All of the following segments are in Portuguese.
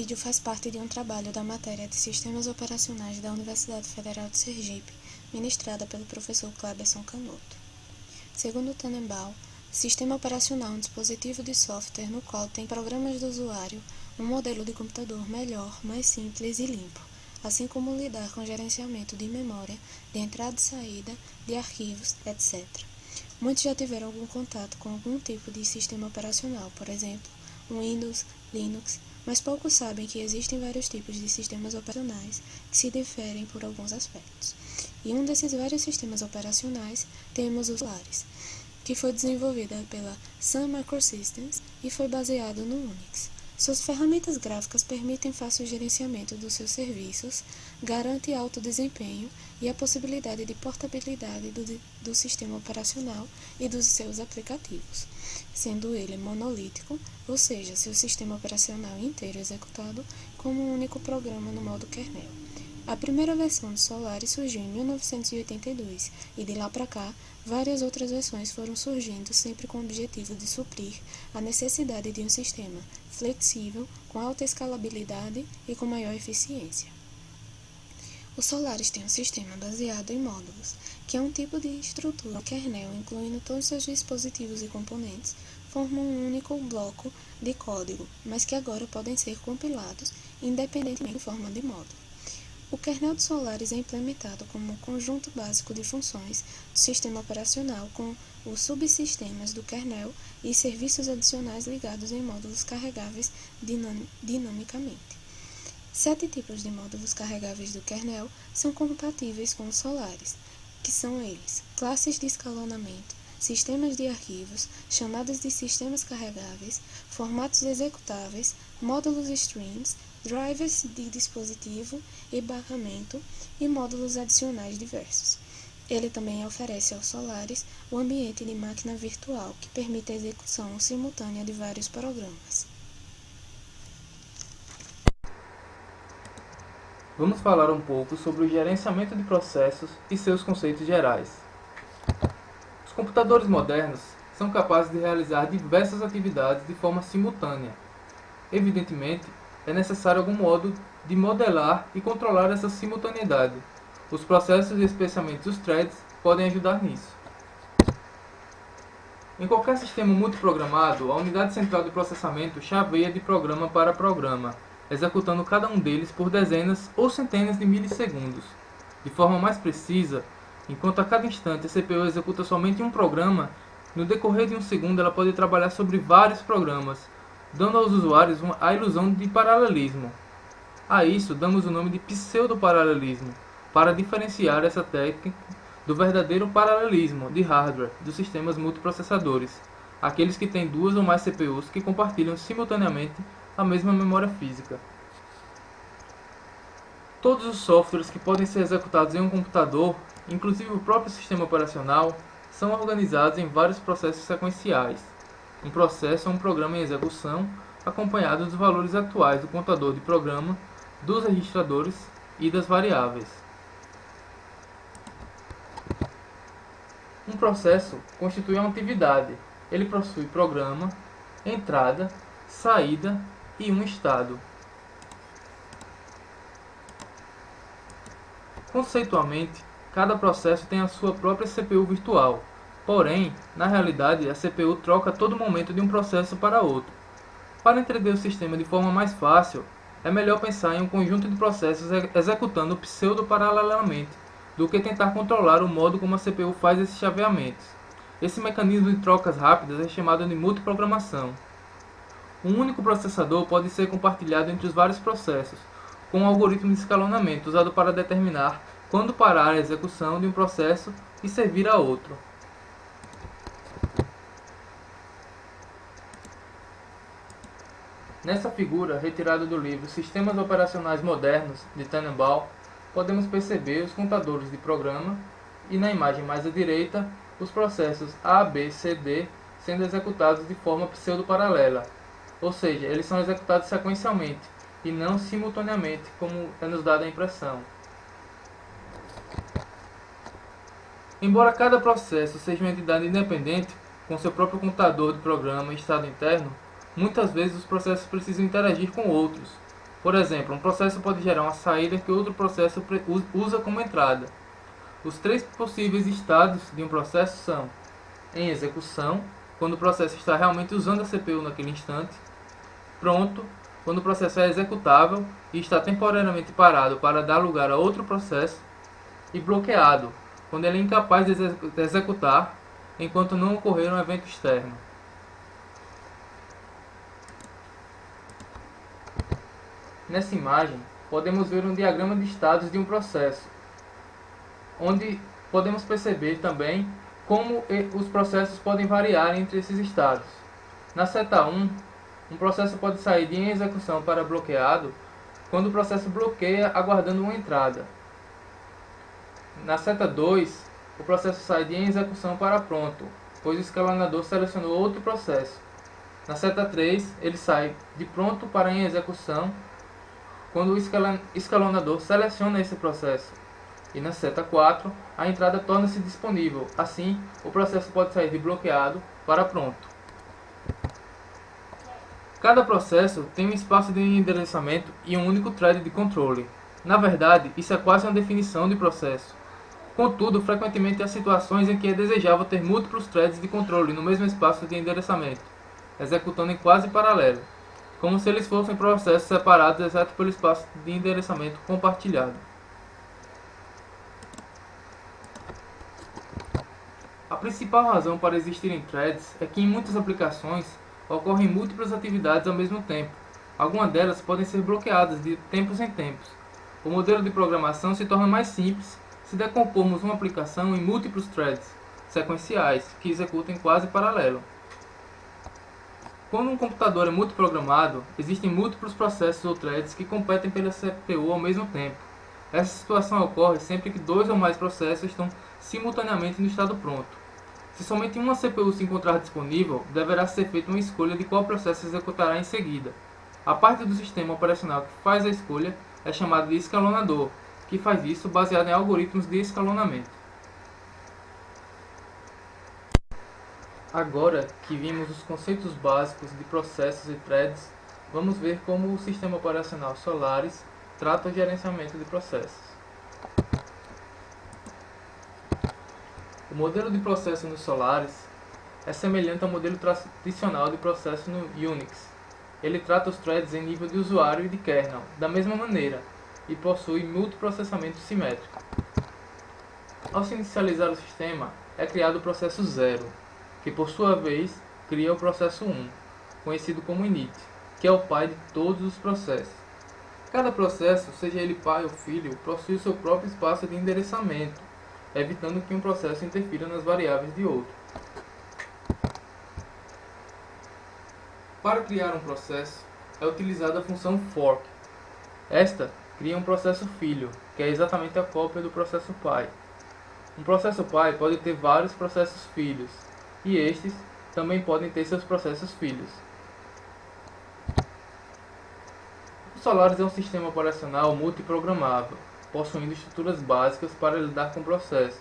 vídeo faz parte de um trabalho da matéria de Sistemas Operacionais da Universidade Federal de Sergipe, ministrada pelo professor Cleberson Canuto. Segundo Tannenbaum, sistema operacional é um dispositivo de software no qual tem programas do usuário, um modelo de computador melhor, mais simples e limpo, assim como lidar com gerenciamento de memória, de entrada e saída, de arquivos, etc. Muitos já tiveram algum contato com algum tipo de sistema operacional, por exemplo, Windows, Linux, mas poucos sabem que existem vários tipos de sistemas operacionais que se diferem por alguns aspectos. E um desses vários sistemas operacionais temos o Solaris, que foi desenvolvida pela Sun Microsystems e foi baseado no Unix. Suas ferramentas gráficas permitem fácil gerenciamento dos seus serviços, garante alto desempenho e a possibilidade de portabilidade do sistema operacional e dos seus aplicativos, sendo ele monolítico, ou seja, seu sistema operacional inteiro executado como um único programa no modo kernel. A primeira versão do Solaris surgiu em 1982 e de lá para cá, várias outras versões foram surgindo sempre com o objetivo de suprir a necessidade de um sistema flexível, com alta escalabilidade e com maior eficiência. O Solaris tem um sistema baseado em módulos, que é um tipo de estrutura kernel incluindo todos seus dispositivos e componentes, formam um único bloco de código, mas que agora podem ser compilados independentemente em forma de módulo. O kernel do Solaris é implementado como um conjunto básico de funções do sistema operacional com os subsistemas do kernel e serviços adicionais ligados em módulos carregáveis dinamicamente. 7 tipos de módulos carregáveis do kernel são compatíveis com o Solaris, que são eles: classes de escalonamento, sistemas de arquivos, chamadas de sistemas carregáveis, formatos executáveis, módulos streams, drivers de dispositivo e barramento e módulos adicionais diversos. Ele também oferece ao Solaris o ambiente de máquina virtual, que permite a execução simultânea de vários programas. Vamos falar um pouco sobre o gerenciamento de processos e seus conceitos gerais. Os computadores modernos são capazes de realizar diversas atividades de forma simultânea. Evidentemente, é necessário algum modo de modelar e controlar essa simultaneidade. Os processos, e especialmente os threads, podem ajudar nisso. Em qualquer sistema multiprogramado, a unidade central de processamento chaveia de programa para programa, executando cada um deles por dezenas ou centenas de milissegundos. De forma mais precisa, enquanto a cada instante a CPU executa somente um programa, no decorrer de um segundo ela pode trabalhar sobre vários programas, dando aos usuários a ilusão de paralelismo. A isso damos o nome de pseudo-paralelismo, para diferenciar essa técnica do verdadeiro paralelismo de hardware dos sistemas multiprocessadores, aqueles que têm duas ou mais CPUs que compartilham simultaneamente a mesma memória física. Todos os softwares que podem ser executados em um computador, inclusive o próprio sistema operacional, são organizados em vários processos sequenciais. Um processo é um programa em execução, acompanhado dos valores atuais do contador de programa, dos registradores e das variáveis. Um processo constitui uma atividade. Ele possui programa, entrada, saída e um estado. Conceitualmente, cada processo tem a sua própria CPU virtual. Porém, na realidade, a CPU troca a todo momento de um processo para outro. Para entender o sistema de forma mais fácil, é melhor pensar em um conjunto de processos executando pseudo-paralelamente, do que tentar controlar o modo como a CPU faz esses chaveamentos. Esse mecanismo de trocas rápidas é chamado de multiprogramação. Um único processador pode ser compartilhado entre os vários processos, com um algoritmo de escalonamento usado para determinar quando parar a execução de um processo e servir a outro. Nessa figura, retirada do livro Sistemas Operacionais Modernos, de Tannenbaum, podemos perceber os contadores de programa e, na imagem mais à direita, os processos A, B, C, D sendo executados de forma pseudo-paralela, ou seja, eles são executados sequencialmente e não simultaneamente, como é nos dada a impressão. Embora cada processo seja uma entidade independente, com seu próprio contador de programa e estado interno, muitas vezes os processos precisam interagir com outros. Por exemplo, um processo pode gerar uma saída que outro processo usa como entrada. Os três possíveis estados de um processo são: em execução, quando o processo está realmente usando a CPU naquele instante; pronto, quando o processo é executável e está temporariamente parado para dar lugar a outro processo; e bloqueado, quando ele é incapaz de executar enquanto não ocorrer um evento externo. Nessa imagem, podemos ver um diagrama de estados de um processo, onde podemos perceber também como os processos podem variar entre esses estados. Na seta 1, um processo pode sair de em execução para bloqueado quando o processo bloqueia aguardando uma entrada. Na seta 2, o processo sai de em execução para pronto, pois o escalonador selecionou outro processo. Na seta 3, ele sai de pronto para em execução quando o escalonador seleciona esse processo. E na seta 4, a entrada torna-se disponível. Assim, o processo pode sair de bloqueado para pronto. Cada processo tem um espaço de endereçamento e um único thread de controle. Na verdade, isso é quase uma definição de processo. Contudo, frequentemente há situações em que é desejável ter múltiplos threads de controle no mesmo espaço de endereçamento, executando em quase paralelo, como se eles fossem processos separados exceto pelo espaço de endereçamento compartilhado. A principal razão para existirem threads é que em muitas aplicações ocorrem múltiplas atividades ao mesmo tempo. Algumas delas podem ser bloqueadas de tempos em tempos. O modelo de programação se torna mais simples se decompormos uma aplicação em múltiplos threads sequenciais que executam quase paralelo. Quando um computador é multiprogramado, existem múltiplos processos ou threads que competem pela CPU ao mesmo tempo. Essa situação ocorre sempre que dois ou mais processos estão simultaneamente no estado pronto. Se somente uma CPU se encontrar disponível, deverá ser feita uma escolha de qual processo executará em seguida. A parte do sistema operacional que faz a escolha é chamada de escalonador, que faz isso baseado em algoritmos de escalonamento. Agora que vimos os conceitos básicos de processos e threads, vamos ver como o sistema operacional Solaris trata o gerenciamento de processos. O modelo de processo no Solaris é semelhante ao modelo tradicional de processo no Unix. Ele trata os threads em nível de usuário e de kernel da mesma maneira e possui multiprocessamento simétrico. Ao se inicializar o sistema, é criado o processo 0, que por sua vez cria o processo 1, conhecido como init, que é o pai de todos os processos. Cada processo, seja ele pai ou filho, possui o seu próprio espaço de endereçamento, evitando que um processo interfira nas variáveis de outro. Para criar um processo, é utilizada a função fork. Esta cria um processo filho, que é exatamente a cópia do processo pai. Um processo pai pode ter vários processos filhos, e estes também podem ter seus processos filhos. O Solaris é um sistema operacional multiprogramável, possuindo estruturas básicas para lidar com processos.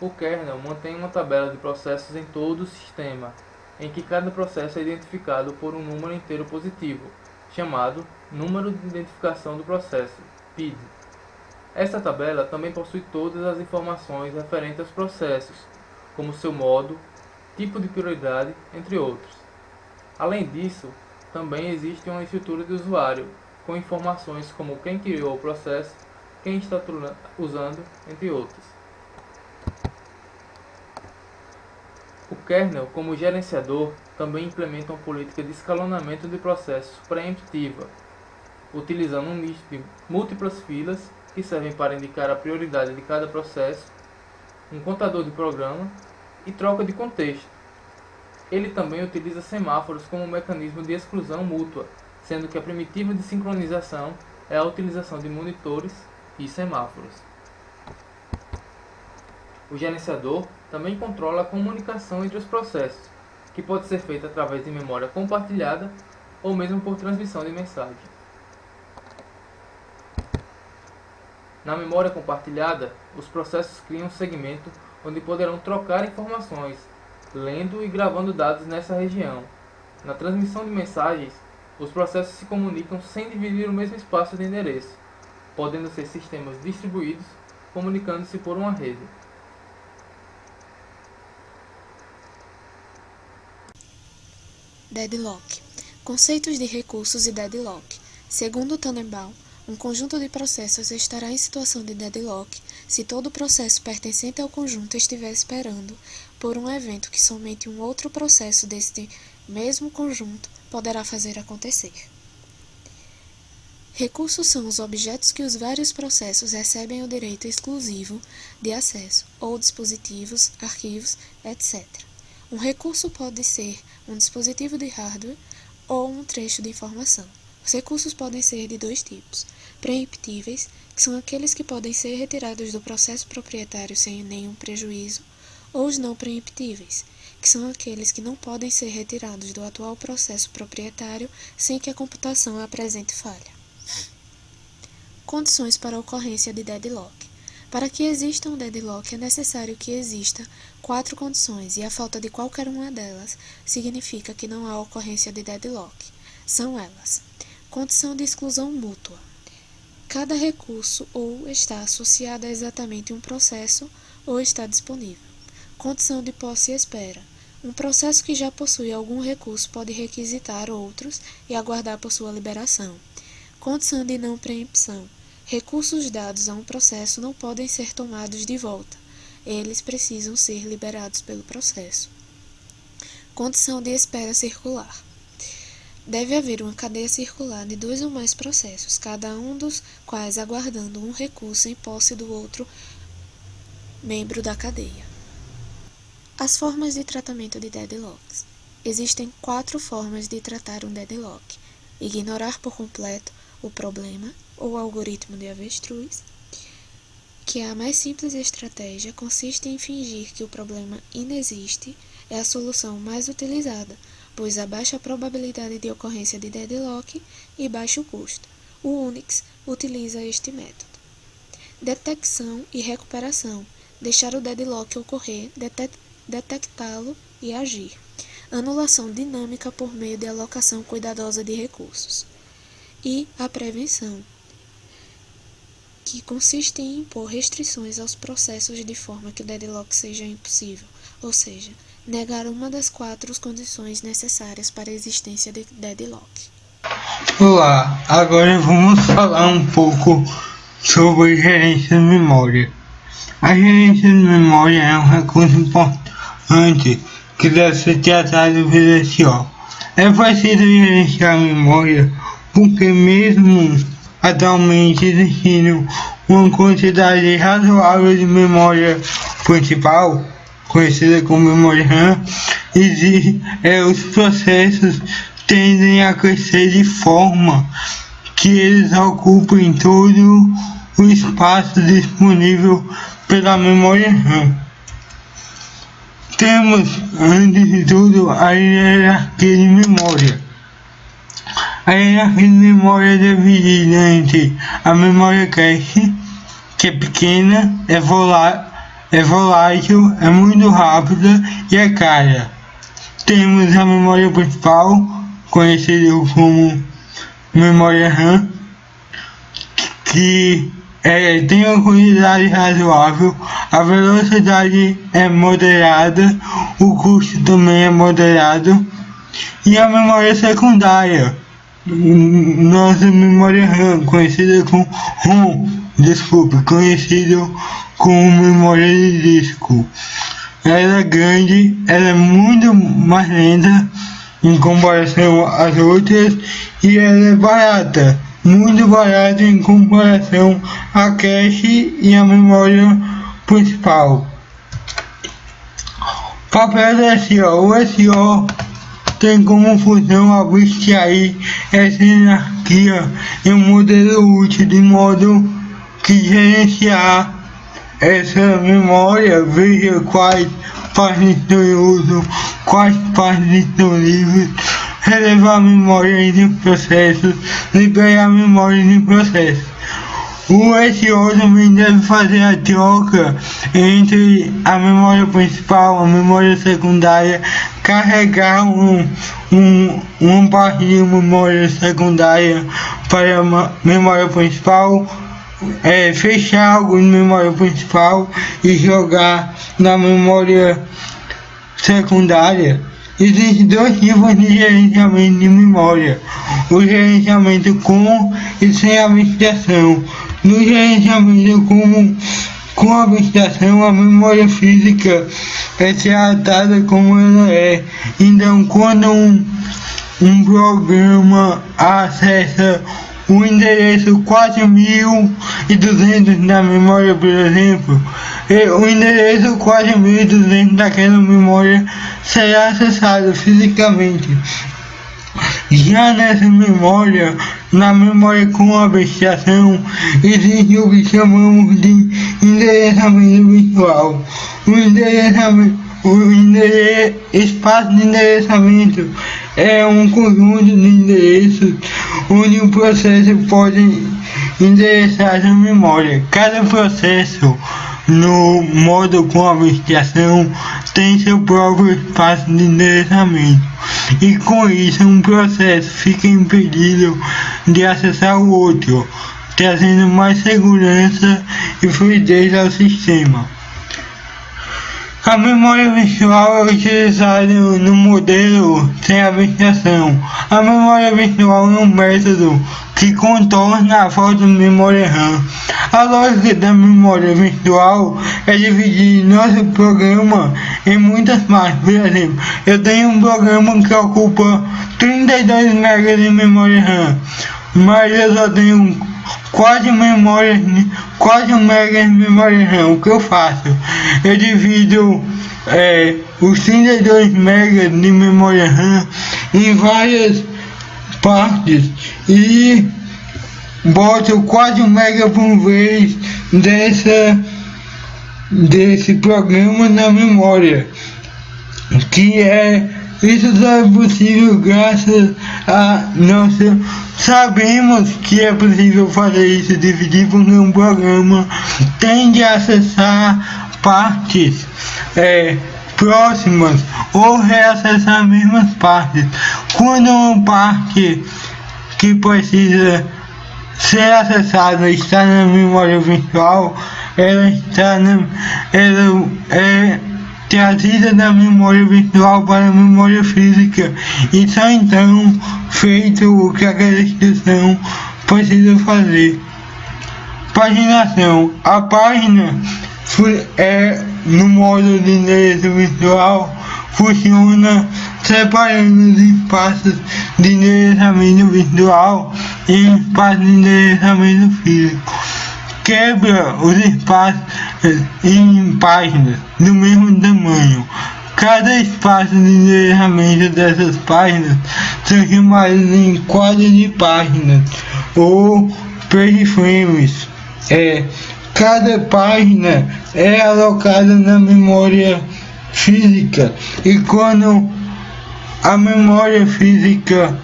O kernel mantém uma tabela de processos em todo o sistema, em que cada processo é identificado por um número inteiro positivo, chamado Número de Identificação do Processo, PID. Esta tabela também possui todas as informações referentes aos processos, como seu modo, tipo de prioridade, entre outros. Além disso, também existe uma estrutura de usuário, com informações como quem criou o processo, quem está usando, entre outros. O kernel, como gerenciador, também implementa uma política de escalonamento de processos preemptiva, utilizando um misto de múltiplas filas que servem para indicar a prioridade de cada processo, um contador de programa e troca de contexto. Ele também utiliza semáforos como mecanismo de exclusão mútua, sendo que a primitiva de sincronização é a utilização de monitores e semáforos. O gerenciador também controla a comunicação entre os processos, que pode ser feita através de memória compartilhada ou mesmo por transmissão de mensagem. Na memória compartilhada, os processos criam um segmento onde poderão trocar informações, lendo e gravando dados nessa região. Na transmissão de mensagens, Os processos se comunicam sem dividir o mesmo espaço de endereço, podendo ser sistemas distribuídos, comunicando-se por uma rede. Deadlock. Conceitos de recursos e deadlock. Segundo Tannenbaum, um conjunto de processos estará em situação de deadlock se todo processo pertencente ao conjunto estiver esperando por um evento que somente um outro processo deste mesmo conjunto poderá fazer acontecer. Recursos são os objetos que os vários processos recebem o direito exclusivo de acesso, ou dispositivos, arquivos, etc. Um recurso pode ser um dispositivo de hardware ou um trecho de informação. Os recursos podem ser de dois tipos: preemptíveis, que são aqueles que podem ser retirados do processo proprietário sem nenhum prejuízo, ou os não preemptíveis, que são aqueles que não podem ser retirados do atual processo proprietário sem que a computação apresente falha. Condições para a ocorrência de deadlock. Para que exista um deadlock, é necessário que exista 4 condições, e a falta de qualquer uma delas significa que não há ocorrência de deadlock. São elas: condição de exclusão mútua. Cada recurso ou está associado a exatamente um processo ou está disponível. Condição de posse e espera. Um processo que já possui algum recurso pode requisitar outros e aguardar por sua liberação. Condição de não preempção. Recursos dados a um processo não podem ser tomados de volta. Eles precisam ser liberados pelo processo. Condição de espera circular. Deve haver uma cadeia circular de 2 ou mais processos, cada um dos quais aguardando um recurso em posse do outro membro da cadeia. As formas de tratamento de deadlocks. Existem 4 formas de tratar um deadlock: ignorar por completo o problema, ou algoritmo de avestruz, que é a mais simples estratégia, consiste em fingir que o problema inexiste, é a solução mais utilizada, pois há baixa probabilidade de ocorrência de deadlock e baixo custo. O Unix utiliza este método. Detecção e recuperação. Deixar o deadlock ocorrer, detectá-lo e agir. Anulação dinâmica por meio de alocação cuidadosa de recursos. E a prevenção, que consiste em impor restrições aos processos de forma que o deadlock seja impossível, ou seja, negar uma das 4 condições necessárias para a existência de deadlock. Olá, agora vamos falar um pouco sobre gerência de memória. A gerência de memória é um recurso importante que deve ser tratado pela SO. É preciso gerenciar a memória porque mesmo atualmente existindo uma quantidade razoável de memória principal, conhecida como memória RAM, os processos tendem a crescer de forma que eles ocupem todo o espaço disponível pela memória RAM. Temos, antes de tudo, a hierarquia de memória. A hierarquia de memória é dividida entre a memória cache, que é pequena, é volátil, é muito rápida e é cara. Temos a memória principal, conhecida como memória RAM, que tem uma quantidade razoável, a velocidade é moderada, o custo também é moderado, e a memória secundária, nossa memória RAM, conhecida como memória de disco. Ela é grande, ela é muito mais lenta em comparação às outras e ela é barata, muito barata em comparação à cache e à memória principal. Papel da SO. O SO tem como função abstrair essa hierarquia em um modelo útil, de modo que gerenciar essa memória, veja quais partes estão em uso, quais partes estão livres, relevar a memória entre processos, liberar a memória de processos. O SO também deve fazer a troca entre a memória principal e a memória secundária, carregar uma parte de memória secundária para a memória principal, fechar algo de memória principal e jogar na memória secundária. Existem dois tipos de gerenciamento de memória: o gerenciamento com e sem abstração. No gerenciamento com abstração, a memória física é tratada como ela é. Então, quando um programa acessa o endereço 4200 da memória, por exemplo, o endereço 4200 daquela memória será acessado fisicamente. Já nessa memória, na memória com abstração, existe o que chamamos de endereçamento virtual. O espaço de endereçamento é um conjunto de endereços onde o processo pode endereçar a memória. Cada processo no modo com abstração tem seu próprio espaço de endereçamento, e com isso um processo fica impedido de acessar o outro, trazendo mais segurança e fluidez ao sistema. A memória virtual é utilizada no modelo sem abstração. A memória virtual é um método que contorna a falta de memória RAM. A lógica da memória virtual é dividir nosso programa em muitas partes. Por exemplo, eu tenho um programa que ocupa 32 MB de memória RAM, mas eu só tenho 4 MB de memória RAM. O que eu faço? Eu divido os 32 MB de memória RAM em várias partes e boto 4 MB por vez desse programa na memória, isso só é possível graças a sabemos que é possível fazer isso, dividir, porque um programa tende a acessar partes próximas ou reacessar as mesmas partes. Quando uma parte que precisa ser acessada está na memória virtual, ela é trazida da memória virtual para a memória física, e só então feito o que aquela instrução precisa fazer. Paginação. A página no modo de endereço virtual funciona separando os espaços de endereçamento virtual em espaços de endereçamento físico. Quebra os espaços em páginas do mesmo tamanho. Cada espaço de endereçamento dessas páginas são chamados em quadros de páginas ou page frames. Cada página é alocada na memória física, e quando a memória física,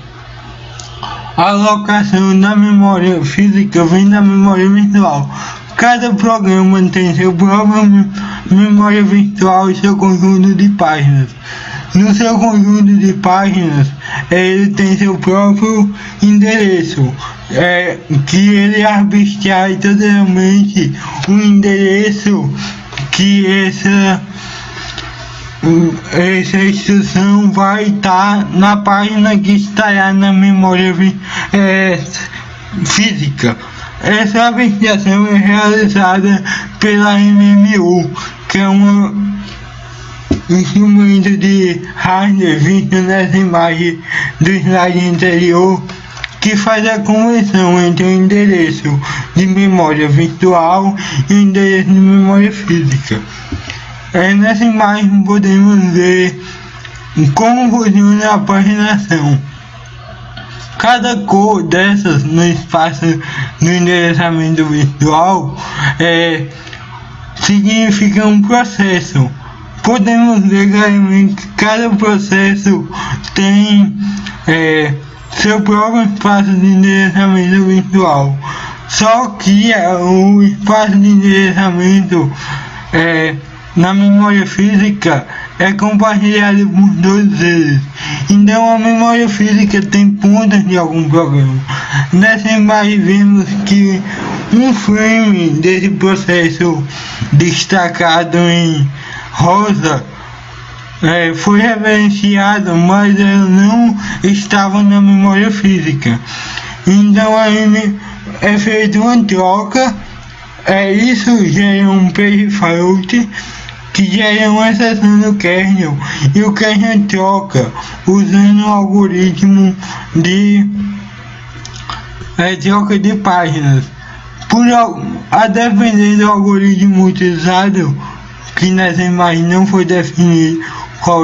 a alocação da memória física vem da memória virtual. Cada programa tem seu próprio memória virtual e seu conjunto de páginas. No seu conjunto de páginas, ele tem seu próprio endereço, que ele abstrai totalmente o endereço que essa instrução vai estar na página que estará na memória física. Essa abstração é realizada pela MMU, que é um instrumento de hardware visto nessa imagem do slide anterior, que faz a conversão entre o endereço de memória virtual e o endereço de memória física. Nessa imagem podemos ver como funciona a paginação. Cada cor dessas no espaço do endereçamento virtual significa um processo. Podemos ver claramente que cada processo tem seu próprio espaço de endereçamento virtual. Só que o espaço de endereçamento na memória física é compartilhado por todos eles. Então a memória física tem pontas de algum programa. Nessa imagem vemos que um frame desse processo destacado em rosa foi referenciado, mas ela não estava na memória física. Então aí é feita uma troca, isso gera um page fault que gera uma exceção do kernel, e o kernel troca usando o algoritmo de troca de páginas. A depender do algoritmo utilizado, que nessa imagem não foi definido qual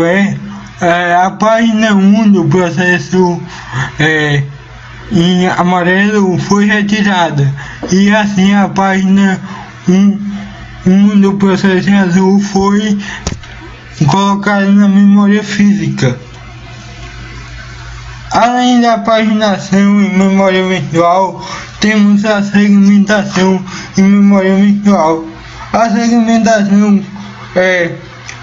a página 1 do processo em amarelo foi retirada, e assim a página 1 do processo em azul foi colocada na memória física. Além da paginação em memória virtual, temos a segmentação em memória virtual. A segmentação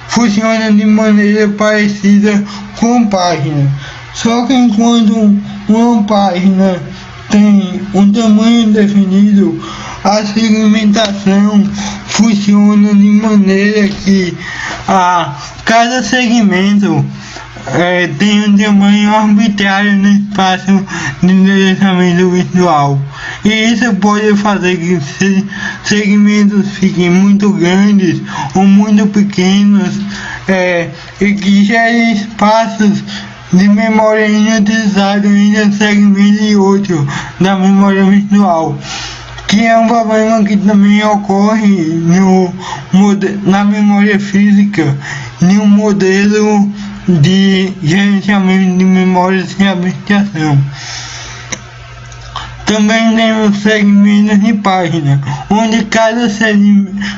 funciona de maneira parecida com página, só que enquanto uma página tem um tamanho definido, a segmentação funciona de maneira que cada segmento tem um tamanho arbitrário no espaço de endereçamento virtual, e isso pode fazer que segmentos fiquem muito grandes ou muito pequenos, e que gerem espaços de memória inutilizados entre um segmento e outro da memória virtual, que é um problema que também ocorre na memória física, em um modelo de gerenciamento de memória sem abstração. Também temos segmentos de página, onde cada segmento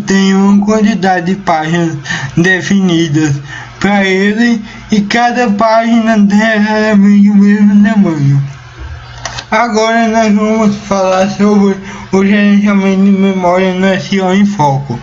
tem uma quantidade de páginas definidas para ele, e cada página tem exatamente o mesmo tamanho. Agora nós vamos falar sobre o gerenciamento de memória no SEO em Foco.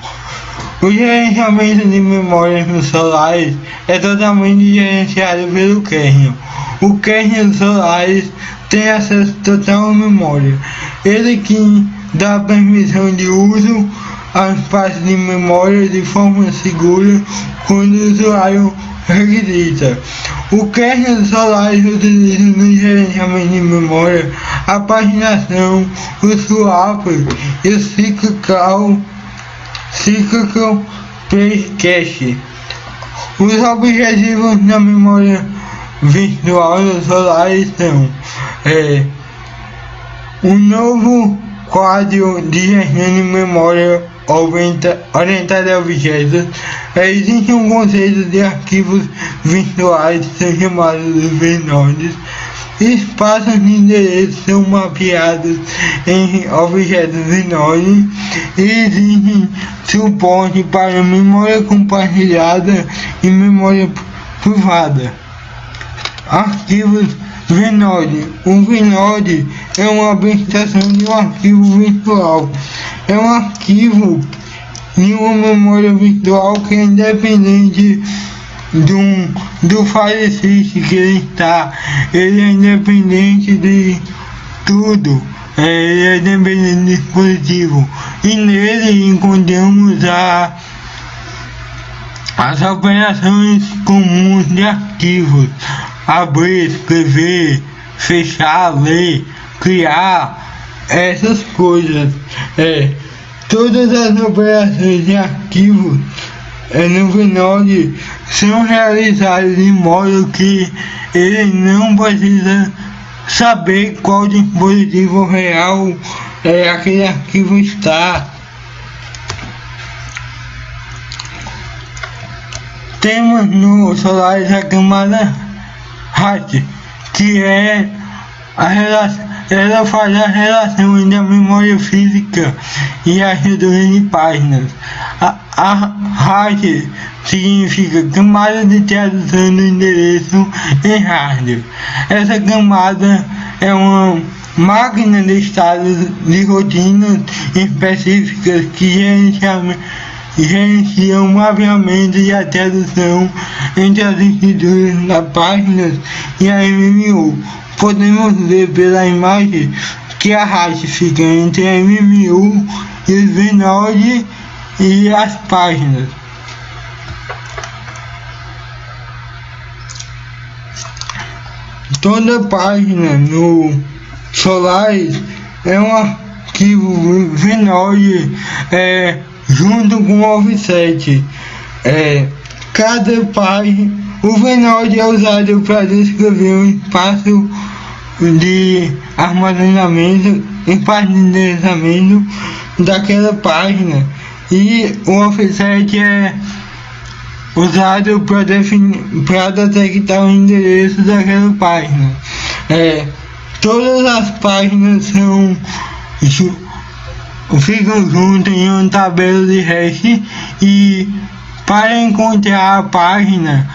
O gerenciamento de memórias no Solaris é totalmente gerenciado pelo kernel. O kernel do Solaris tem acesso total à memória. Ele que dá permissão de uso ao espaço de memória de forma segura quando o usuário requisita. O kernel do Solaris utiliza no gerenciamento de memória a paginação, o swap e o cyclical page cache. Os objetivos na memória virtual do Solaris são um novo quadro de gestão de memória orientada a objetos. Existe um conceito de arquivos virtuais que são chamados de vnodes. Espaços de endereço são mapeados em objetos vnodes, e existe suporte para memória compartilhada e memória privada. Arquivos vnode. Um vnode é uma abstração de um arquivo virtual. É um arquivo em uma memória virtual que é independente do file system que ele está. Ele é independente de tudo. Ele é independente do dispositivo. E nele encontramos as operações comuns de arquivos: abrir, escrever, fechar, ler, criar, essas coisas. Todas as operações de arquivo no Vinode são realizadas de modo que ele não precisa saber qual dispositivo real aquele arquivo está. Temos no Solaris a camada HAT, que é a relação. Ela faz a relação entre a memória física e a estrutura de páginas. A HAT significa camada de tradução do endereço em hardware. Essa camada é uma máquina de estados de rotinas específicas que gerenciam o mapeamento e a tradução entre as estruturas das páginas e a MMU. Podemos ver pela imagem que a hash fica entre a MMU e os V-Node e as páginas. Toda página no Solaris é um arquivo V-Node junto com o offset. Cada página, o V-Node é usado para descrever um espaço de armazenamento, espaço de endereçamento daquela página, e o offset é usado para detectar o endereço daquela página. Todas as páginas ficam juntas em uma tabela de hash, e para encontrar a página,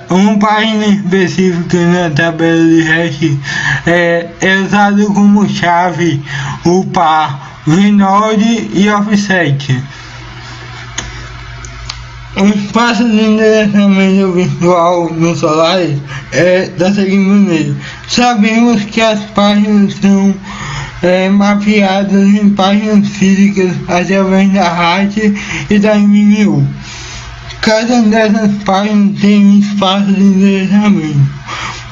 uma página específica na tabela de hash é usado como chave o par V-Node e offset. O espaço de endereçamento virtual no Solaris é da seguinte maneira: sabemos que as páginas são mapeadas em páginas físicas através da hash e da MMU. Cada dessas páginas tem um espaço de endereçamento.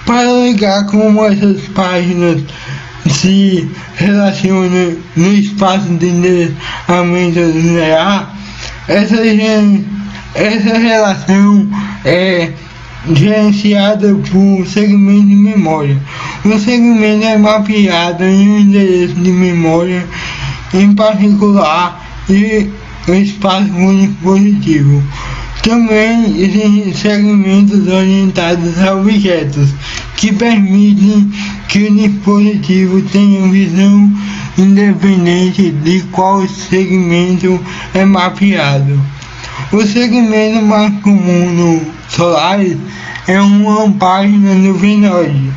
Para ligar como essas páginas se relacionam no espaço de endereçamento linear, essa relação é gerenciada por segmento de memória. O segmento é mapeado em um endereço de memória em particular e o espaço único positivo. Também existem segmentos orientados a objetos, que permitem que o dispositivo tenha visão independente de qual segmento é mapeado. O segmento mais comum no Solaris é uma página no V-Node,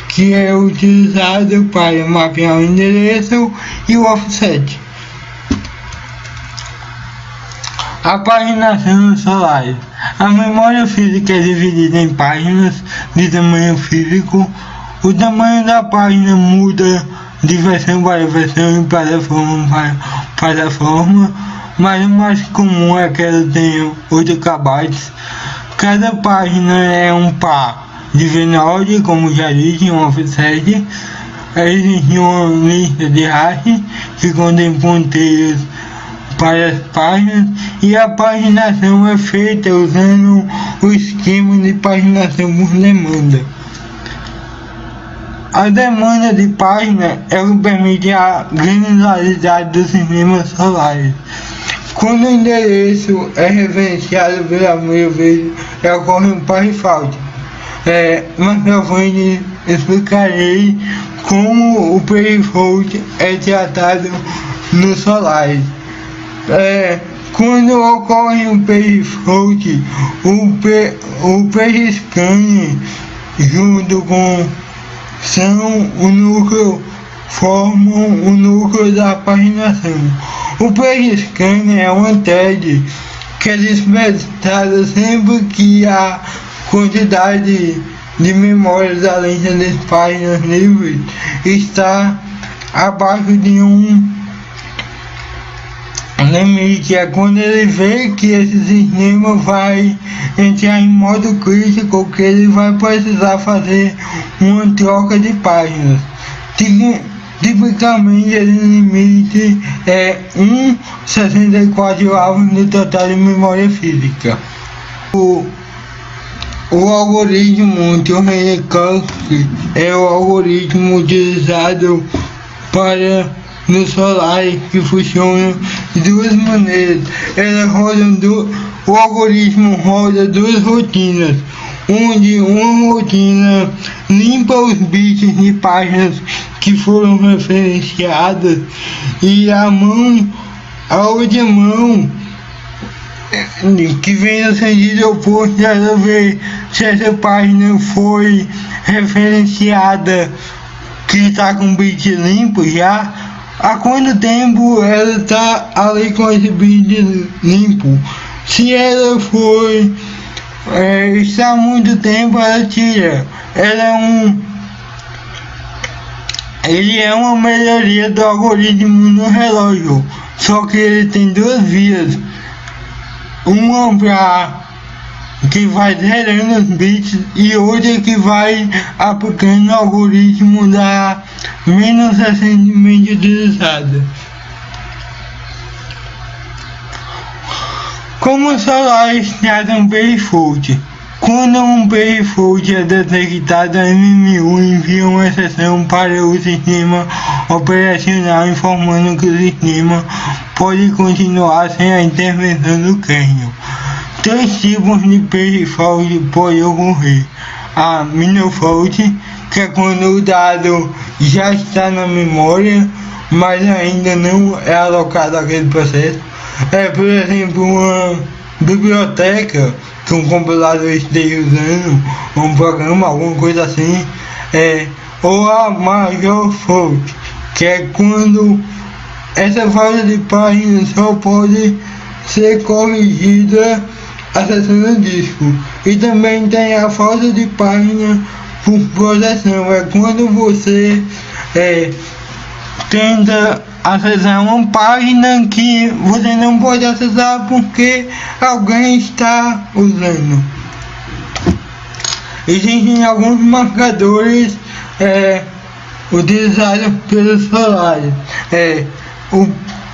que é utilizado para mapear o endereço e o offset. A paginação no Solaris. A memória física é dividida em páginas de tamanho físico. O tamanho da página muda de versão para versão e plataforma para plataforma, mas o mais comum é que ela tenha 8 KB. Cada página é um par de V-Node, como já disse, um offset. Existe uma lista de hash que contém ponteiros para as páginas, e a paginação é feita usando o esquema de paginação por demanda. A demanda de página é o que permite a granularidade do sistema Solaris. Quando o endereço é referenciado pela primeira vez, ocorre um par default. Mais pra frente explicarei como o pre-default é tratado no Solaris. Quando ocorre um pre-default, o pre-scan junto com o núcleo formam o núcleo da paginação. O pre-scan é uma thread que é despertada sempre que a quantidade de memória da lista das páginas livres está abaixo de um limite. É quando ele vê que esse sistema vai entrar em modo crítico, que ele vai precisar fazer uma troca de páginas. Tipicamente esse limite é 1,64 avos no total de memória física. O algoritmo Turing-Kaspersky é o algoritmo utilizado para no Solaris, que funciona de duas maneiras. O algoritmo roda duas rotinas, onde uma rotina limpa os bits de páginas que foram referenciadas, e a outra mão que vem no sentido oposto, ela vê se essa página foi referenciada que está com o bit limpo já, há quanto tempo ela está ali com esse bit limpo? Se ela for está muito tempo, ela tira. Ele é uma melhoria do algoritmo no relógio, só que ele tem duas vias, uma que vai zerando os bits e outra que vai aplicando o algoritmo da menos recentemente utilizada. Como os celulares trazem page-fault? Quando um page-fault é detectado, a MMU envia uma exceção para o sistema operacional informando que o sistema pode continuar sem a intervenção do kernel. 3 tipos de page-fault podem ocorrer. A minor fault, que é quando o dado já está na memória, mas ainda não é alocado àquele processo. Por exemplo, uma biblioteca que um compilador esteja usando, um programa, alguma coisa assim. Ou a major fault, que é quando essa falta de página só pode ser corrigida acessando o disco. E também tem a falta de página por proteção, é quando você tenta acessar uma página que você não pode acessar porque alguém está usando. Existem alguns marcadores utilizados pelos celulares. O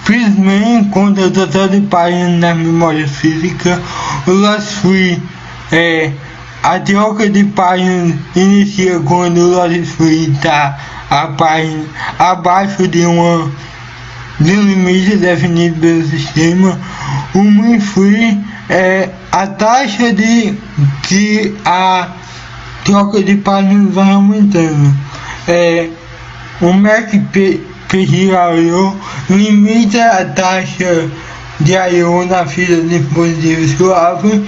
Prisman conta o total de páginas na memória física. O loss free, a troca de páginas inicia quando o loss free está a página abaixo de um limite definido pelo sistema. O mean free é a taxa de que a troca de páginas vai aumentando. O MacPGIO limita a taxa de I/O na fila de dispositivos suaves,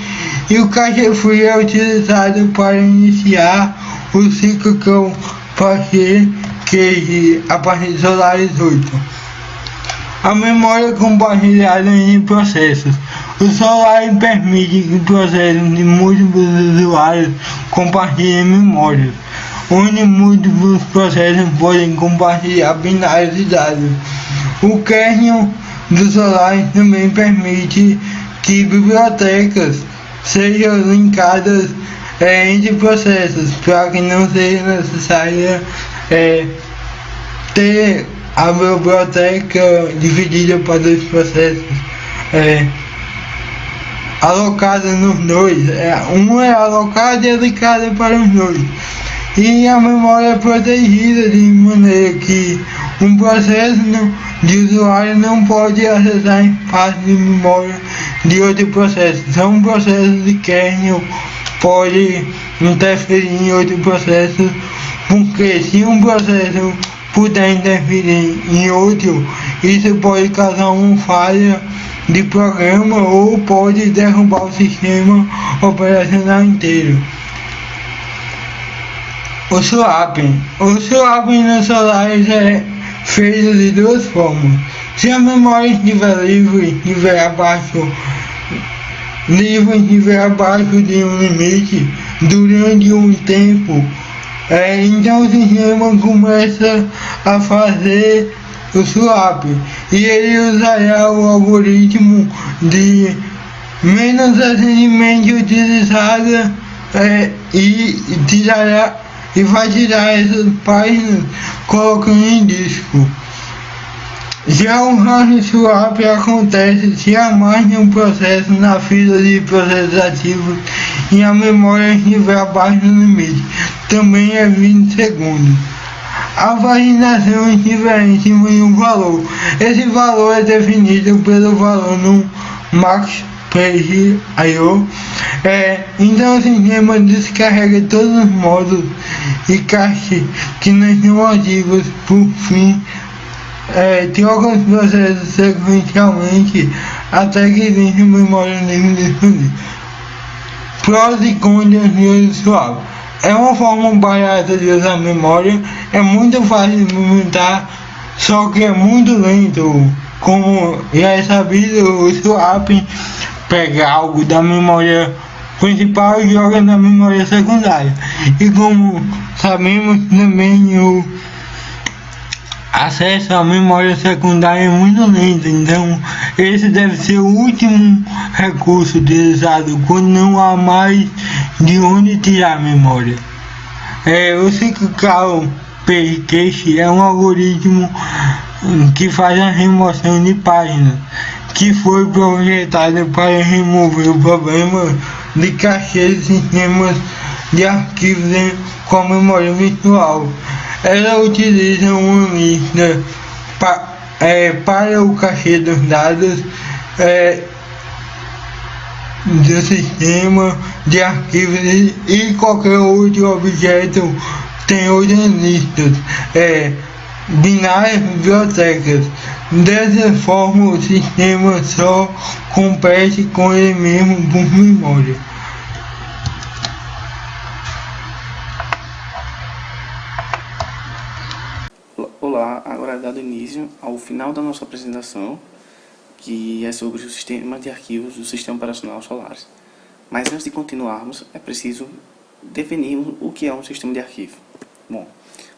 e o cache free é utilizado para iniciar o ciclo que eu passei, que a partir do Solaris 8. A memória compartilhada em processos. O Solaris permite que processos de múltiplos usuários compartilhem memórias, onde múltiplos processos podem compartilhar binários de dados. O kernel do Solaris também permite que bibliotecas sejam linkadas entre processos, para que não seja necessário ter a biblioteca dividida para 2 processos alocada nos dois. Um é alocado e aplicado para os dois. E a memória é protegida de maneira que um processo de usuário não pode acessar espaço de memória de outro processo. Só um processo de kernel pode interferir em outro processo, porque se um processo puder interferir em outro, isso pode causar uma falha de programa ou pode derrubar o sistema operacional inteiro. O swapping no Solaris é feito de 2 formas. Se a memória estiver livre estiver abaixo de um limite durante um tempo, então o sistema começa a fazer o swap, e ele usará o algoritmo de menos recentemente utilizada e vai tirar essas páginas colocando em disco. Já o hard swap acontece se há mais de um processo na fila de processos ativos e a memória estiver abaixo do limite, também é 20 segundos. A validação estiver em cima de um valor. Esse valor é definido pelo valor no MacPGIO. Então o sistema descarrega todos os módulos e caches que não estão ativos. Por fim, troca os processos sequencialmente até que existe memória livre disponível. Prós e contras de uso swap. É uma forma barata de usar memória, é muito fácil de montar, só que é muito lento. Como já é sabido, o swap pega algo da memória principal e joga na memória secundária. E como sabemos também o acesso à memória secundária é muito lento, então esse deve ser o último recurso utilizado quando não há mais de onde tirar a memória. O Cyclical Cache é um algoritmo que faz a remoção de páginas, que foi projetado para remover o problema de cache de sistemas de arquivos com memória virtual. Ela utiliza uma lista para o cache dos dados do sistema de arquivos e qualquer outro objeto tem outras listas binárias bibliotecas. Dessa forma o sistema só compete com ele mesmo por memória. Olá, agora é dado início ao final da nossa apresentação, que é sobre o sistema de arquivos do Sistema Operacional Solaris. Mas antes de continuarmos, é preciso definirmos o que é um sistema de arquivo. Bom,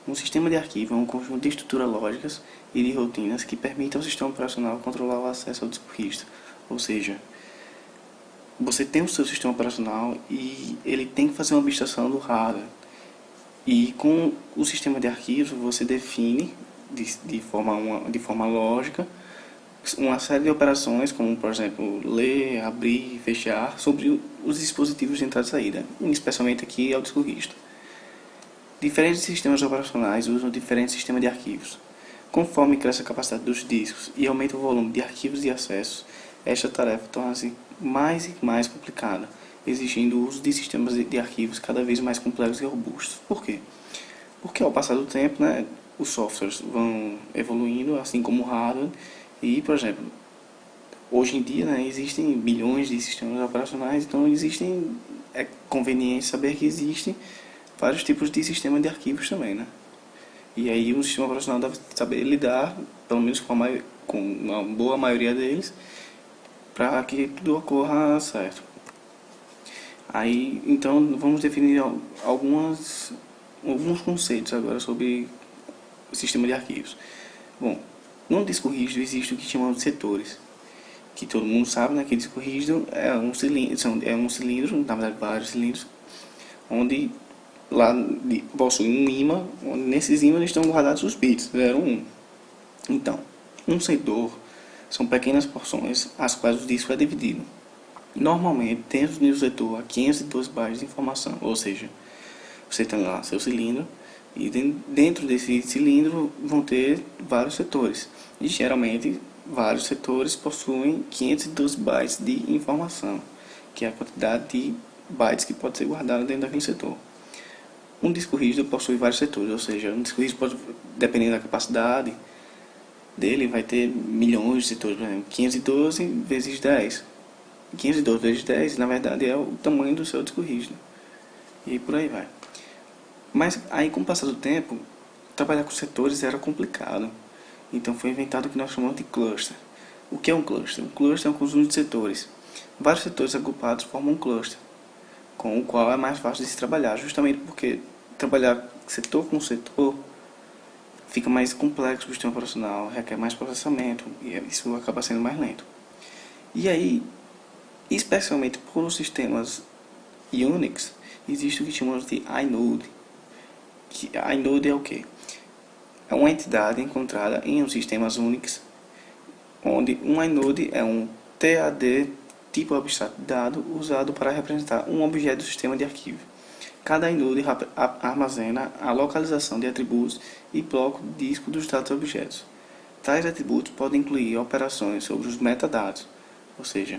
um sistema de arquivo é um conjunto de estruturas lógicas e de rotinas que permitem ao sistema operacional controlar o acesso ao disco rígido. Ou seja, você tem o seu sistema operacional e ele tem que fazer uma abstração do hardware. E com o sistema de arquivos você define de forma lógica uma série de operações, como por exemplo ler, abrir, fechar, sobre os dispositivos de entrada e saída, especialmente aqui é o disco rígido. Diferentes sistemas operacionais usam diferentes sistemas de arquivos. Conforme cresce a capacidade dos discos e aumenta o volume de arquivos e acessos, esta tarefa torna-se mais e mais complicada, exigindo o uso de sistemas de arquivos cada vez mais complexos e robustos. Por quê? Porque ao passar do tempo, os softwares vão evoluindo, assim como o hardware, e, por exemplo, hoje em dia existem bilhões de sistemas operacionais, então é conveniente saber que existem vários tipos de sistemas de arquivos também, E aí um sistema operacional deve saber lidar, pelo menos com uma boa maioria deles, para que tudo ocorra certo. Aí, então, vamos definir alguns conceitos agora sobre o sistema de arquivos. Bom, no disco rígido existe o que chamamos de setores, que todo mundo sabe, que disco rígido é um cilindro, na verdade vários cilindros, onde lá possui um ímã, onde nesses ímãs estão guardados os bits 0, 1. Então, um setor são pequenas porções as quais o disco é dividido. Normalmente, dentro do setor há 512 bytes de informação, ou seja, você tem lá seu cilindro e dentro desse cilindro vão ter vários setores. E geralmente, vários setores possuem 512 bytes de informação, que é a quantidade de bytes que pode ser guardada dentro daquele setor. Um disco rígido possui vários setores, ou seja, um disco rígido pode, dependendo da capacidade dele, vai ter milhões de setores, por exemplo, 512 vezes 10. 512 vezes 10, na verdade, é o tamanho do seu disco rígido. E por aí vai. Mas aí, com o passar do tempo, trabalhar com setores era complicado. Então foi inventado o que nós chamamos de cluster. O que é um cluster? Um cluster é um conjunto de setores. Vários setores agrupados formam um cluster, com o qual é mais fácil de se trabalhar, justamente porque trabalhar setor com setor fica mais complexo o sistema operacional, requer mais processamento, e isso acaba sendo mais lento. E aí, especialmente por os sistemas Unix, existe o que chamamos de inode. Que inode é o quê? É uma entidade encontrada em os sistemas Unix, onde um inode é um TAD, tipo abstrato de dado, usado para representar um objeto do sistema de arquivo. Cada inode armazena a localização de atributos e bloco de disco dos dados objetos. Tais atributos podem incluir operações sobre os metadados, ou seja,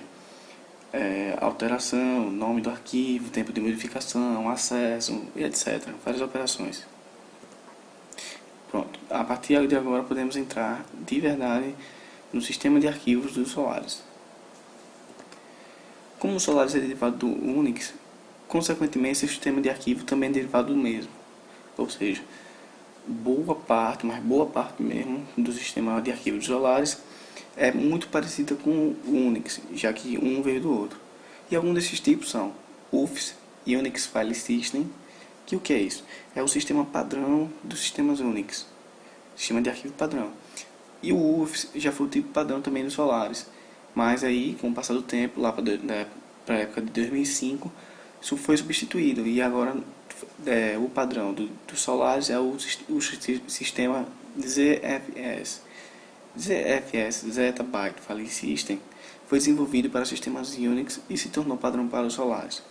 alteração, nome do arquivo, tempo de modificação, acesso, etc. Várias operações. Pronto, a partir de agora podemos entrar de verdade no sistema de arquivos do Solaris. Como o Solaris é derivado do Unix, Consequentemente, esse sistema de arquivo também é derivado do mesmo. Ou seja, boa parte, mas boa parte mesmo, do sistema de arquivos Solaris é muito parecida com o Unix, já que um veio do outro. E alguns desses tipos são UFS, Unix File System, que o que é isso? É o sistema padrão dos sistemas Unix, sistema de arquivo padrão. E o UFS já foi o tipo padrão também dos Solaris, mas aí, com o passar do tempo, lá para a época de 2005, isso foi substituído, e agora o padrão dos Solaris é o sistema ZFS. ZFS, Zettabyte File System, foi desenvolvido para sistemas Unix e se tornou padrão para os Solaris.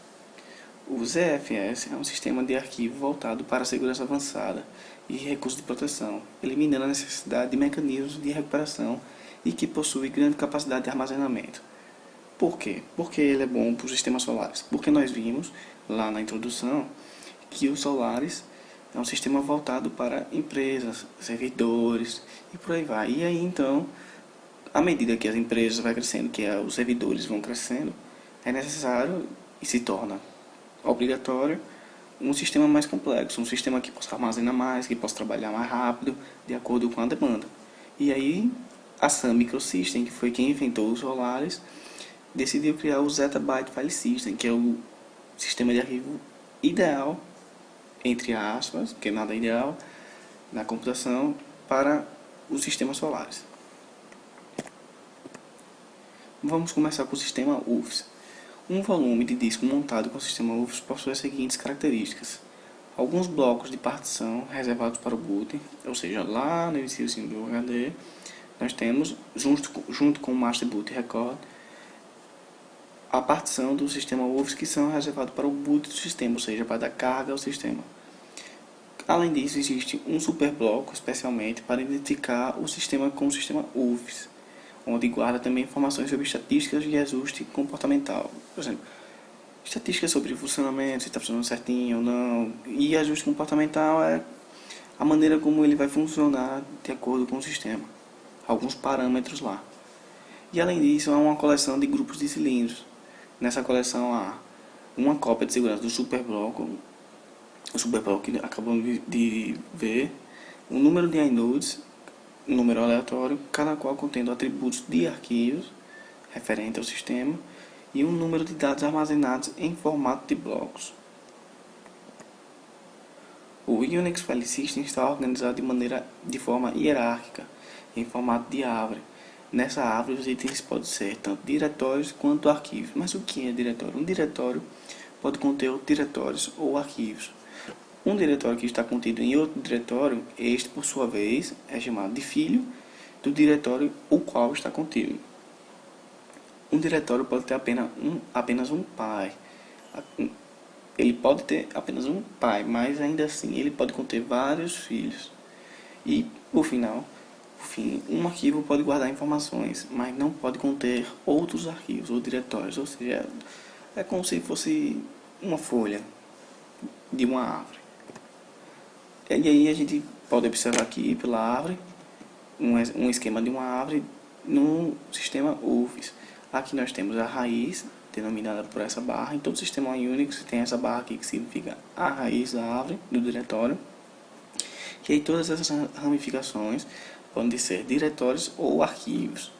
O ZFS é um sistema de arquivo voltado para a segurança avançada e recursos de proteção, eliminando a necessidade de mecanismos de recuperação e que possui grande capacidade de armazenamento. Por quê? Porque ele é bom para os sistemas Solaris. Porque nós vimos lá na introdução que o Solaris é um sistema voltado para empresas, servidores e por aí vai. E aí então, à medida que as empresas vão crescendo, que os servidores vão crescendo, é necessário e se torna obrigatório um sistema mais complexo, um sistema que possa armazenar mais, que possa trabalhar mais rápido, de acordo com a demanda. E aí, a Sun Microsystem, que foi quem inventou os Solaris, decidiu criar o Zettabyte File System, que é o sistema de arquivo ideal, entre aspas, porque nada é ideal, na computação, para os sistemas Solaris. Vamos começar com o sistema UFS. Um volume de disco montado com o sistema UFS possui as seguintes características. Alguns blocos de partição reservados para o boot, ou seja, lá no início do HD, nós temos, junto com o Master Boot Record, a partição do sistema UFS que são reservados para o boot do sistema, ou seja, para dar carga ao sistema. Além disso, existe um superbloco especialmente para identificar o sistema com o sistema UFS, onde guarda também informações sobre estatísticas de ajuste comportamental. Por exemplo, estatísticas sobre funcionamento, se está funcionando certinho ou não. E ajuste comportamental é a maneira como ele vai funcionar de acordo com o sistema. Alguns parâmetros lá. E além disso, há uma coleção de grupos de cilindros. Nessa coleção há uma cópia de segurança do superbloco, o superbloco que acabamos de ver, um número de inodes, um número aleatório, cada qual contendo atributos de arquivos referente ao sistema, e um número de dados armazenados em formato de blocos. O Unix File System está organizado de forma hierárquica, em formato de árvore. Nessa árvore, os itens podem ser tanto diretórios quanto arquivos. Mas o que é diretório? Um diretório pode conter diretórios ou arquivos. Um diretório que está contido em outro diretório, este, por sua vez, é chamado de filho do diretório o qual está contido. Um diretório pode ter apenas um pai. Ele pode ter apenas um pai, mas ainda assim ele pode conter vários filhos. E, por fim, um arquivo pode guardar informações, mas não pode conter outros arquivos ou diretórios. Ou seja, é como se fosse uma folha de uma árvore. E aí a gente pode observar aqui pela árvore um esquema de uma árvore no sistema UFS. Aqui nós temos a raiz, denominada por essa barra. Em todo sistema Unix tem essa barra aqui que significa a raiz da árvore, do diretório. E aí todas essas ramificações podem ser diretórios ou arquivos.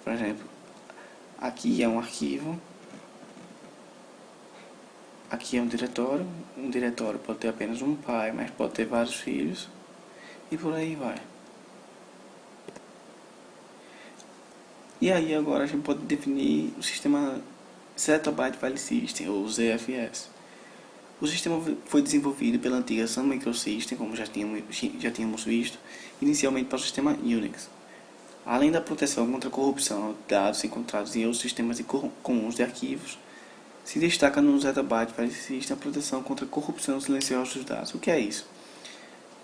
Por exemplo, aqui é um arquivo, aqui é um diretório pode ter apenas um pai, mas pode ter vários filhos, e por aí vai. E aí agora a gente pode definir o sistema Zettabyte File System, ou ZFS. O sistema foi desenvolvido pela antiga Sun Microsystem, como já tínhamos visto, inicialmente para o sistema Unix. Além da proteção contra a corrupção de dados encontrados em outros sistemas comuns de arquivos, se destaca no Zettabyte File System a proteção contra a corrupção silenciosa dos dados. O que é isso?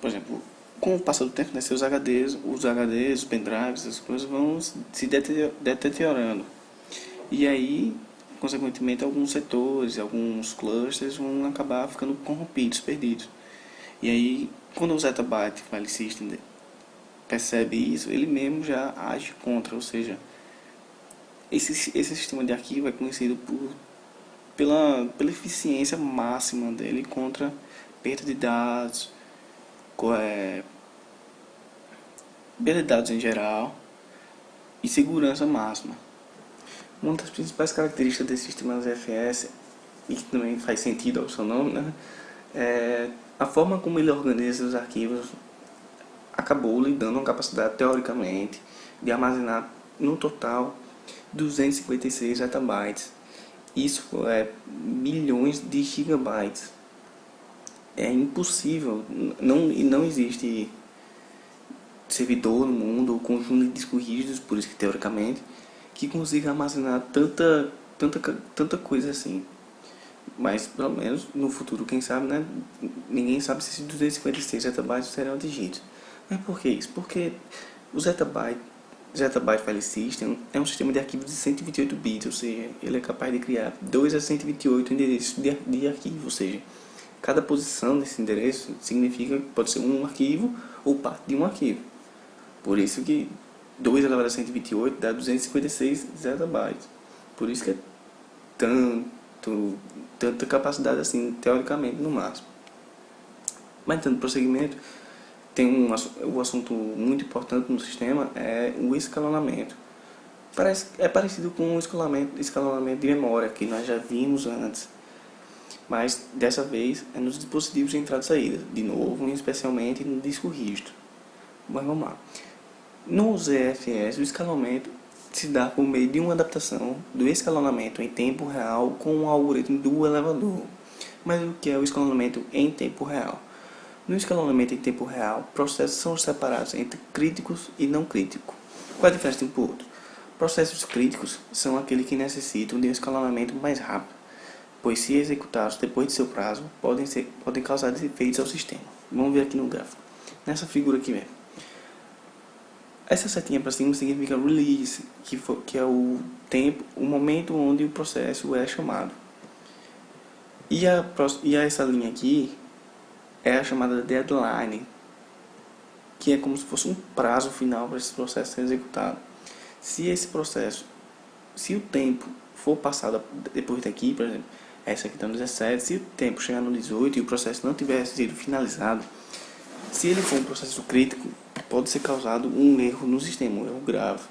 Por exemplo, com o passar do tempo, né, os HDs, os pendrives, as coisas vão se deteriorando. E aí, consequentemente, alguns setores, alguns clusters vão acabar ficando corrompidos, perdidos. E aí, quando o Zettabyte File System percebe isso, ele mesmo já age contra, ou seja, esse sistema de arquivo é conhecido por pela eficiência máxima dele contra perda de dados, perda de dados em geral e segurança máxima. Uma das principais características desse sistema ZFS, e que também faz sentido ao seu nome, né, é a forma como ele organiza os arquivos. Acabou lhe dando uma capacidade, teoricamente, de armazenar no total 256 zettabytes. Isso é milhões de gigabytes. É impossível, não existe servidor no mundo ou conjunto de discos rígidos, por isso que teoricamente, que consiga armazenar tanta coisa assim. Mas pelo menos no futuro, quem sabe, né? Ninguém sabe se esses 256 zettabytes serão atingidos. Mas por que isso? Porque o Zettabyte File System é um sistema de arquivos de 128 bits, ou seja, ele é capaz de criar 2 a 128 endereços de arquivo, ou seja, cada posição desse endereço significa que pode ser um arquivo ou parte de um arquivo. Por isso que 2 elevado a 128 dá 256 zettabytes. Por isso que é tanta capacidade assim, teoricamente, no máximo. Mas dando prosseguimento, tem um assunto muito importante no sistema, é o escalonamento. É parecido com o escalonamento de memória, que nós já vimos antes. Mas dessa vez é nos dispositivos de entrada e saída, de novo, especialmente no disco rígido. Mas vamos lá. No ZFS, o escalonamento se dá por meio de uma adaptação do escalonamento em tempo real com o algoritmo do elevador. Mas o que é o escalonamento em tempo real? No escalonamento em tempo real, processos são separados entre críticos e não críticos. Qual a diferença de um para o outro? Processos críticos são aqueles que necessitam de um escalonamento mais rápido, pois se executados depois de seu prazo, podem causar defeitos ao sistema. Vamos ver aqui no gráfico. Nessa figura aqui mesmo. Essa setinha para cima significa release, que é o momento onde o processo é chamado. E essa linha aqui é a chamada deadline, que é como se fosse um prazo final para esse processo ser executado. Se o tempo for passado depois daqui, por exemplo, essa aqui está no 17, se o tempo chegar no 18 e o processo não tiver sido finalizado, se ele for um processo crítico, pode ser causado um erro no sistema, um erro grave.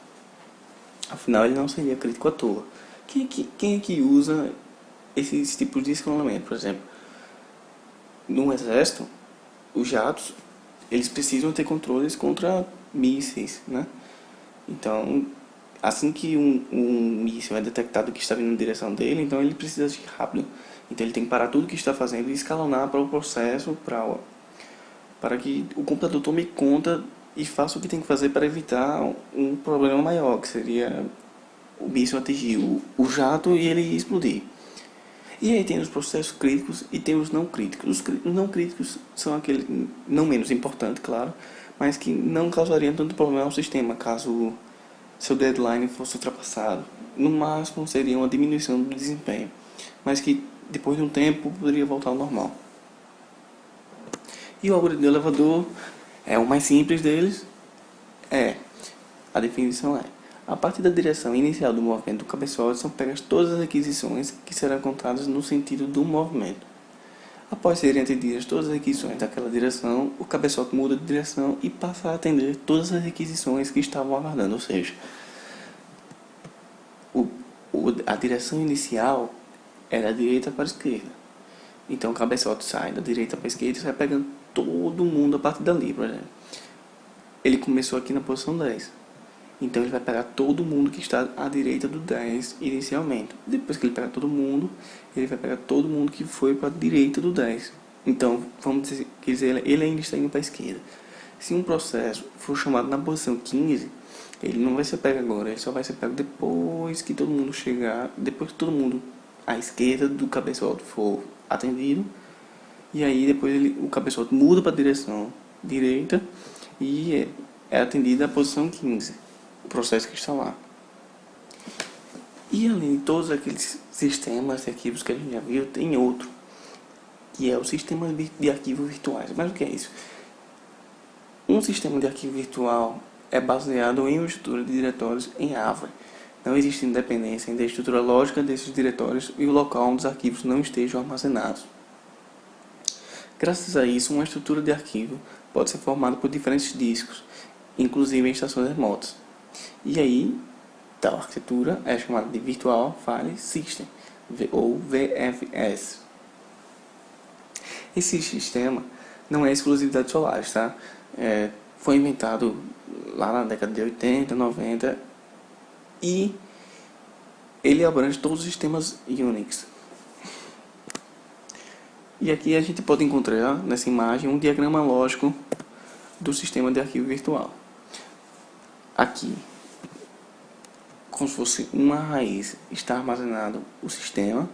Afinal, ele não seria crítico à toa. Quem é que usa esses tipos de escalonamento? Por exemplo, no exército, os jatos, eles precisam ter controles contra mísseis, né? Então, assim que um míssil é detectado que está vindo na direção dele, então ele precisa agir rápido. Então ele tem que parar tudo que está fazendo e escalonar para o processo, para que o computador tome conta e faça o que tem que fazer para evitar um problema maior, que seria o míssil atingir o jato e ele explodir. E aí tem os processos críticos e tem os não críticos. Os não críticos são aqueles, não menos importantes, claro, mas que não causariam tanto problema ao sistema, caso seu deadline fosse ultrapassado. No máximo seria uma diminuição do desempenho, mas que depois de um tempo poderia voltar ao normal. E o algoritmo do elevador é o mais simples deles. A definição é: a partir da direção inicial do movimento do cabeçote são pegas todas as requisições que serão contadas no sentido do movimento. Após serem atendidas todas as requisições daquela direção, o cabeçote muda de direção e passa a atender todas as requisições que estavam aguardando, ou seja, a direção inicial era da direita para a esquerda. Então o cabeçote sai da direita para a esquerda e sai pegando todo mundo a partir dali, por exemplo. Ele começou aqui na posição 10. Então ele vai pegar todo mundo que está à direita do 10 inicialmente. Depois que ele pegar todo mundo, ele vai pegar todo mundo que foi para a direita do 10. Então, vamos dizer que ele ainda está indo para a esquerda. Se um processo for chamado na posição 15, ele não vai ser pego agora, ele só vai ser pego depois que todo mundo chegar, depois que todo mundo à esquerda do cabeçote for atendido. E aí depois o cabeçote muda para a direção direita e é atendido à posição 15, o processo que está lá. E além de todos aqueles sistemas de arquivos que a gente já viu, tem outro, que é o sistema de arquivos virtuais. Mas o que é isso? Um sistema de arquivo virtual é baseado em uma estrutura de diretórios em árvore. não existe independência entre a estrutura lógica desses diretórios e o local onde os arquivos não estejam armazenados. Graças a isso, uma estrutura de arquivo pode ser formada por diferentes discos, inclusive em estações remotas. E aí, tal arquitetura é chamada de Virtual File System, ou VFS. Esse sistema não é exclusividade de Solaris, tá? Foi inventado lá na década de 80, 90 e ele abrange todos os sistemas Unix. E aqui a gente pode encontrar nessa imagem um diagrama lógico do sistema de arquivo virtual. Aqui, como se fosse uma raiz, está armazenado o sistema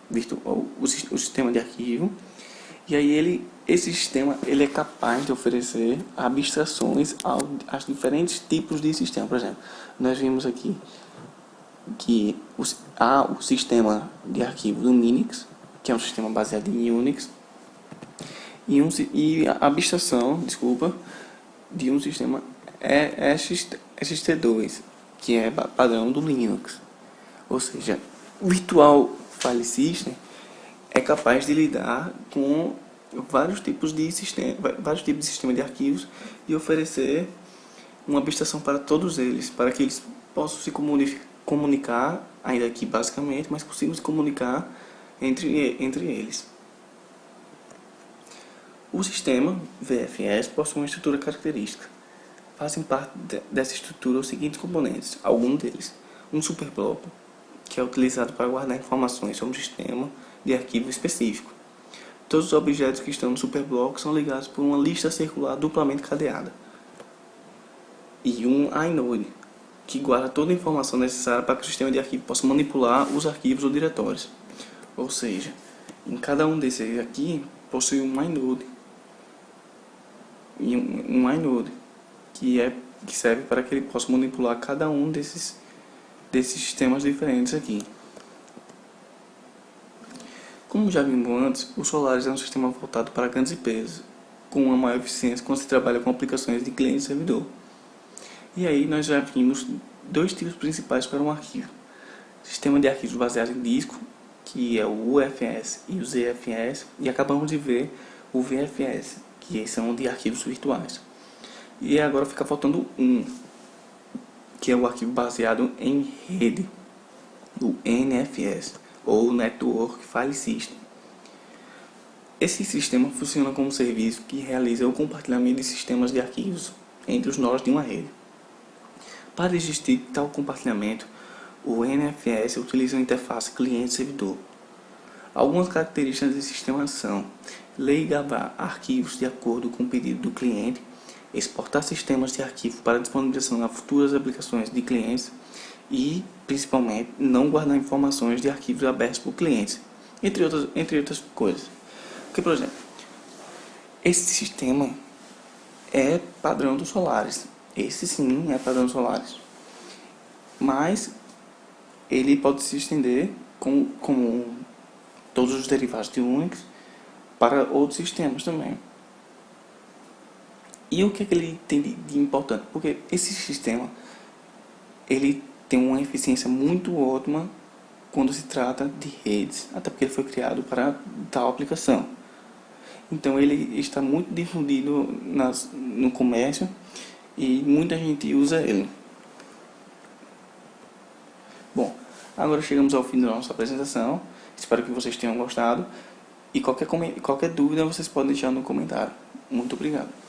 virtual, o sistema de arquivo. E aí esse sistema ele é capaz de oferecer abstrações aos diferentes tipos de sistema. Por exemplo, nós vimos aqui que há o sistema de arquivo do Minix, que é um sistema baseado em Unix, e a abstração, de um sistema ST2, que é padrão do Linux. Ou seja, o Virtual File System é capaz de lidar com vários tipos de sistema de arquivos e oferecer uma abstração para todos eles, para que eles possam se comunicar, ainda aqui basicamente, mas consigam se comunicar entre eles. O sistema VFS possui uma estrutura característica. Fazem parte dessa estrutura os seguintes componentes, alguns deles. Um superbloco, que é utilizado para guardar informações sobre um sistema de arquivo específico. Todos os objetos que estão no superbloco são ligados por uma lista circular duplamente cadeada. E um inode, que guarda toda a informação necessária para que o sistema de arquivo possa manipular os arquivos ou diretórios. Ou seja, em cada um desses aqui possui um inode. E um inode que serve para que ele possa manipular cada um desses sistemas diferentes aqui. Como já vimos antes, o Solaris é um sistema voltado para grandes empresas, com uma maior eficiência quando se trabalha com aplicações de cliente e servidor. E aí nós já vimos dois tipos principais para um arquivo. Sistema de arquivos baseado em disco, que é o UFS e o ZFS, e acabamos de ver o VFS, que são de arquivos virtuais. E agora fica faltando um, que é o arquivo baseado em rede, o NFS, ou Network File System. Esse sistema funciona como um serviço que realiza o compartilhamento de sistemas de arquivos entre os nós de uma rede. Para existir tal compartilhamento, o NFS utiliza uma interface cliente-servidor. Algumas características desse sistema são ler e gravar arquivos de acordo com o pedido do cliente, exportar sistemas de arquivo para disponibilização a futuras aplicações de clientes e, principalmente, não guardar informações de arquivos abertos por clientes, entre outras coisas. Porque, por exemplo, esse sistema é padrão do Solaris. Esse sim é padrão do Solaris. Mas ele pode se estender como todos os derivados de Unix para outros sistemas também. E o que é que ele tem de importante? Porque esse sistema ele tem uma eficiência muito ótima quando se trata de redes, até porque ele foi criado para tal aplicação. Então ele está muito difundido no comércio e muita gente usa ele. Bom, agora chegamos ao fim da nossa apresentação. Espero que vocês tenham gostado. E qualquer dúvida vocês podem deixar no comentário. Muito obrigado.